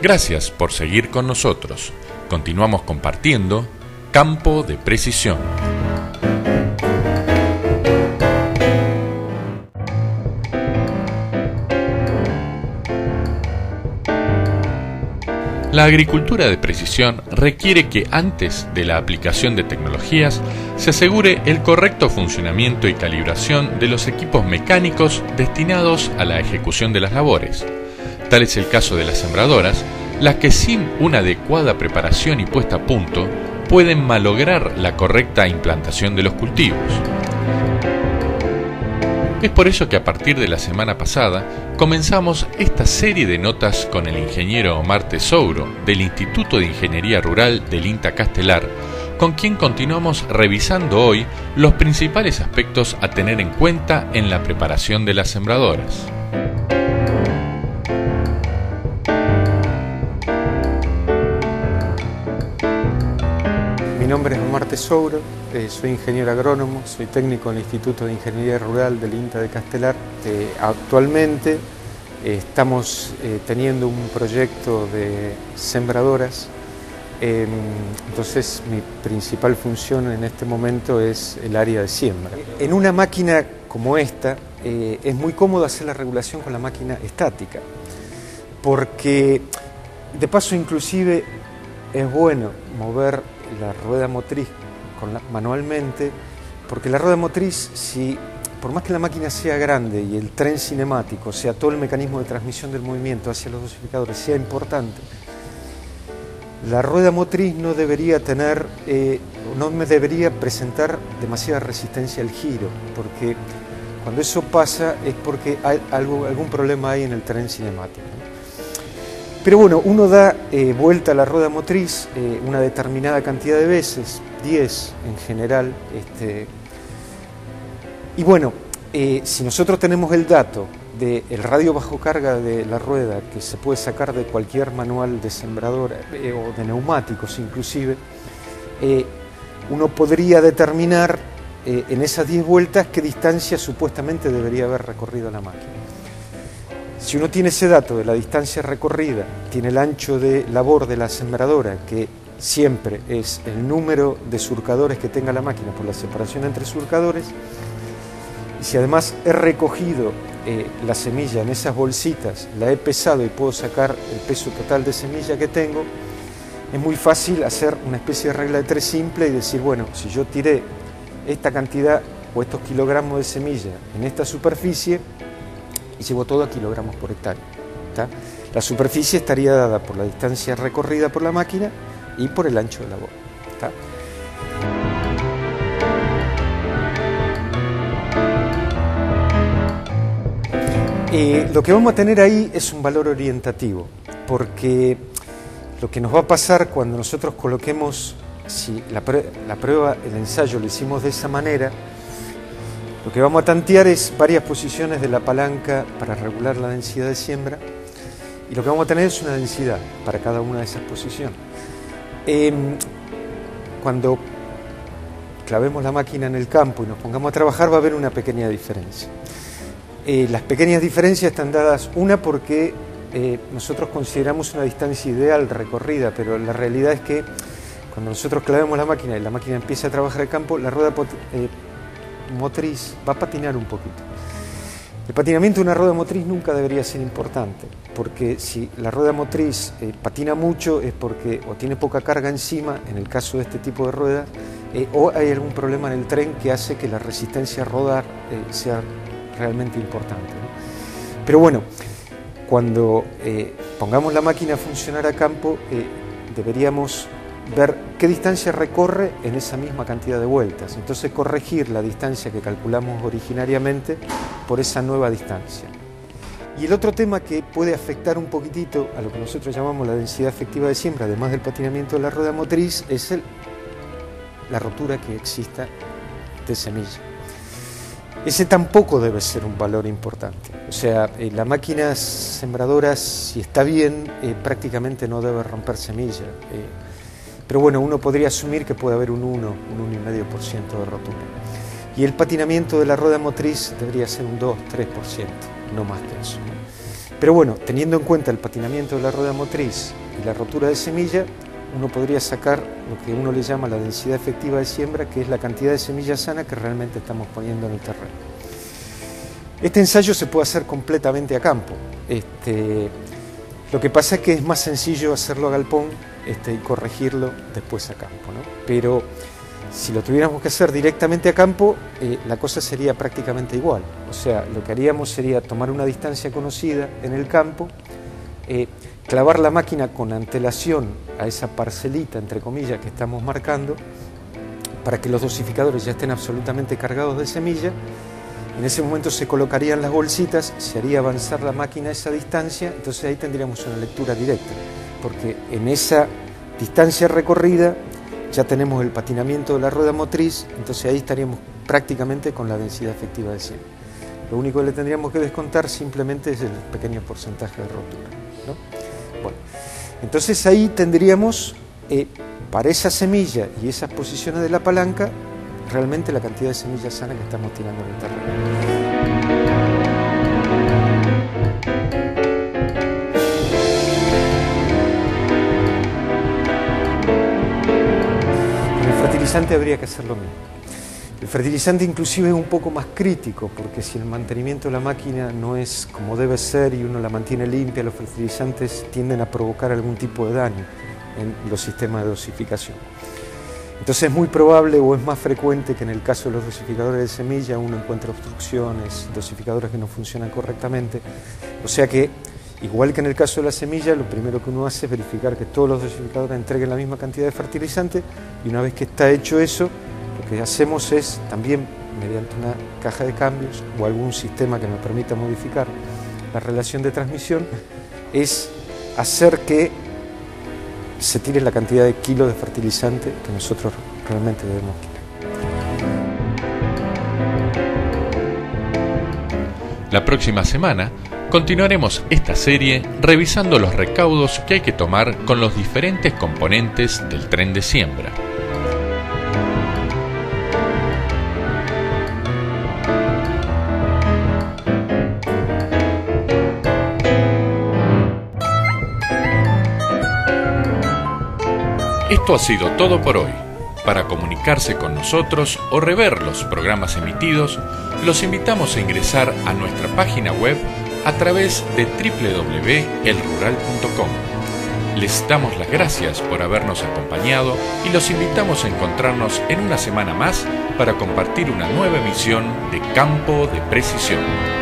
Gracias por seguir con nosotros. Continuamos compartiendo Campo de Precisión. La agricultura de precisión requiere que antes de la aplicación de tecnologías se asegure el correcto funcionamiento y calibración de los equipos mecánicos destinados a la ejecución de las labores. Tal es el caso de las sembradoras, las que sin una adecuada preparación y puesta a punto pueden malograr la correcta implantación de los cultivos. Es por eso que a partir de la semana pasada comenzamos esta serie de notas con el ingeniero Omar Tesouro del Instituto de Ingeniería Rural del INTA Castelar, con quien continuamos revisando hoy los principales aspectos a tener en cuenta en la preparación de las sembradoras. Mi nombre es Omar Tesouro, soy ingeniero agrónomo, soy técnico en el Instituto de Ingeniería Rural del INTA de Castelar. Actualmente estamos teniendo un proyecto de sembradoras, entonces mi principal función en este momento es el área de siembra. En una máquina como esta es muy cómodo hacer la regulación con la máquina estática, porque de paso inclusive es bueno mover la rueda motriz manualmente, porque la rueda motriz, por más que la máquina sea grande y el tren cinemático, o sea, todo el mecanismo de transmisión del movimiento hacia los dosificadores sea importante, la rueda motriz no debería presentar demasiada resistencia al giro, porque cuando eso pasa es porque algún problema hay en el tren cinemático. Pero bueno, uno da vuelta a la rueda motriz una determinada cantidad de veces, 10 en general. Y bueno, si nosotros tenemos el dato del radio bajo carga de la rueda, que se puede sacar de cualquier manual de sembradora o de neumáticos inclusive, uno podría determinar en esas 10 vueltas qué distancia supuestamente debería haber recorrido la máquina. Si uno tiene ese dato de la distancia recorrida, tiene el ancho de labor de la sembradora, que siempre es el número de surcadores que tenga la máquina por la separación entre surcadores, y si además he recogido la semilla en esas bolsitas, la he pesado y puedo sacar el peso total de semilla que tengo, es muy fácil hacer una especie de regla de 3 simple y decir, bueno, si yo tiré esta cantidad o estos kilogramos de semilla en esta superficie, y llevo todo a kilogramos por hectárea. La superficie estaría dada por la distancia recorrida por la máquina y por el ancho de labor. Lo que vamos a tener ahí es un valor orientativo, porque lo que nos va a pasar cuando nosotros coloquemos, si la prueba, el ensayo lo hicimos de esa manera, lo que vamos a tantear es varias posiciones de la palanca para regular la densidad de siembra, y lo que vamos a tener es una densidad para cada una de esas posiciones. Cuando clavemos la máquina en el campo y nos pongamos a trabajar, va a haber una pequeña diferencia. Las pequeñas diferencias están dadas, una porque nosotros consideramos una distancia ideal recorrida, pero la realidad es que cuando nosotros clavemos la máquina y la máquina empieza a trabajar el campo, la rueda motriz va a patinar un poquito. El patinamiento de una rueda motriz nunca debería ser importante, porque si la rueda motriz patina mucho es porque o tiene poca carga encima, en el caso de este tipo de ruedas, o hay algún problema en el tren que hace que la resistencia a rodar sea realmente importante, ¿no? Pero bueno, cuando pongamos la máquina a funcionar a campo, deberíamos ver qué distancia recorre en esa misma cantidad de vueltas. Entonces corregir la distancia que calculamos originariamente por esa nueva distancia. Y el otro tema que puede afectar un poquitito a lo que nosotros llamamos la densidad efectiva de siembra, además del patinamiento de la rueda motriz, es la rotura que exista de semilla. Ese tampoco debe ser un valor importante. O sea, la máquina sembradora, si está bien, prácticamente no debe romper semilla. Pero bueno, uno podría asumir que puede haber un 1,5% de rotura. Y el patinamiento de la rueda motriz debería ser un 2-3%, no más que eso. Pero bueno, teniendo en cuenta el patinamiento de la rueda motriz y la rotura de semilla, uno podría sacar lo que uno le llama la densidad efectiva de siembra, que es la cantidad de semilla sana que realmente estamos poniendo en el terreno. Este ensayo se puede hacer completamente a campo. Lo que pasa es que es más sencillo hacerlo a galpón y corregirlo después a campo, ¿no? Pero si lo tuviéramos que hacer directamente a campo, la cosa sería prácticamente igual. O sea, lo que haríamos sería tomar una distancia conocida en el campo, clavar la máquina con antelación a esa parcelita, entre comillas, que estamos marcando, para que los dosificadores ya estén absolutamente cargados de semilla. En ese momento se colocarían las bolsitas, se haría avanzar la máquina a esa distancia, entonces ahí tendríamos una lectura directa, porque en esa distancia recorrida ya tenemos el patinamiento de la rueda motriz, entonces ahí estaríamos prácticamente con la densidad efectiva de siembra. Lo único que le tendríamos que descontar simplemente es el pequeño porcentaje de rotura, ¿no? Bueno, entonces ahí tendríamos para esa semilla y esas posiciones de la palanca realmente la cantidad de semilla sana que estamos tirando en el terreno. Con el fertilizante habría que hacer lo mismo. El fertilizante inclusive es un poco más crítico, porque si el mantenimiento de la máquina no es como debe ser y uno la mantiene limpia, los fertilizantes tienden a provocar algún tipo de daño en los sistemas de dosificación. Entonces es muy probable o es más frecuente que en el caso de los dosificadores de semilla uno encuentre obstrucciones, dosificadores que no funcionan correctamente. O sea que, igual que en el caso de la semilla, lo primero que uno hace es verificar que todos los dosificadores entreguen la misma cantidad de fertilizante, y una vez que está hecho eso, lo que hacemos es también, mediante una caja de cambios o algún sistema que me permita modificar la relación de transmisión, es hacer que se tire la cantidad de kilos de fertilizante que nosotros realmente debemos tirar. La próxima semana continuaremos esta serie revisando los recaudos que hay que tomar con los diferentes componentes del tren de siembra. Esto ha sido todo por hoy. Para comunicarse con nosotros o rever los programas emitidos, los invitamos a ingresar a nuestra página web a través de www.elrural.com. Les damos las gracias por habernos acompañado y los invitamos a encontrarnos en una semana más para compartir una nueva emisión de Campo de Precisión.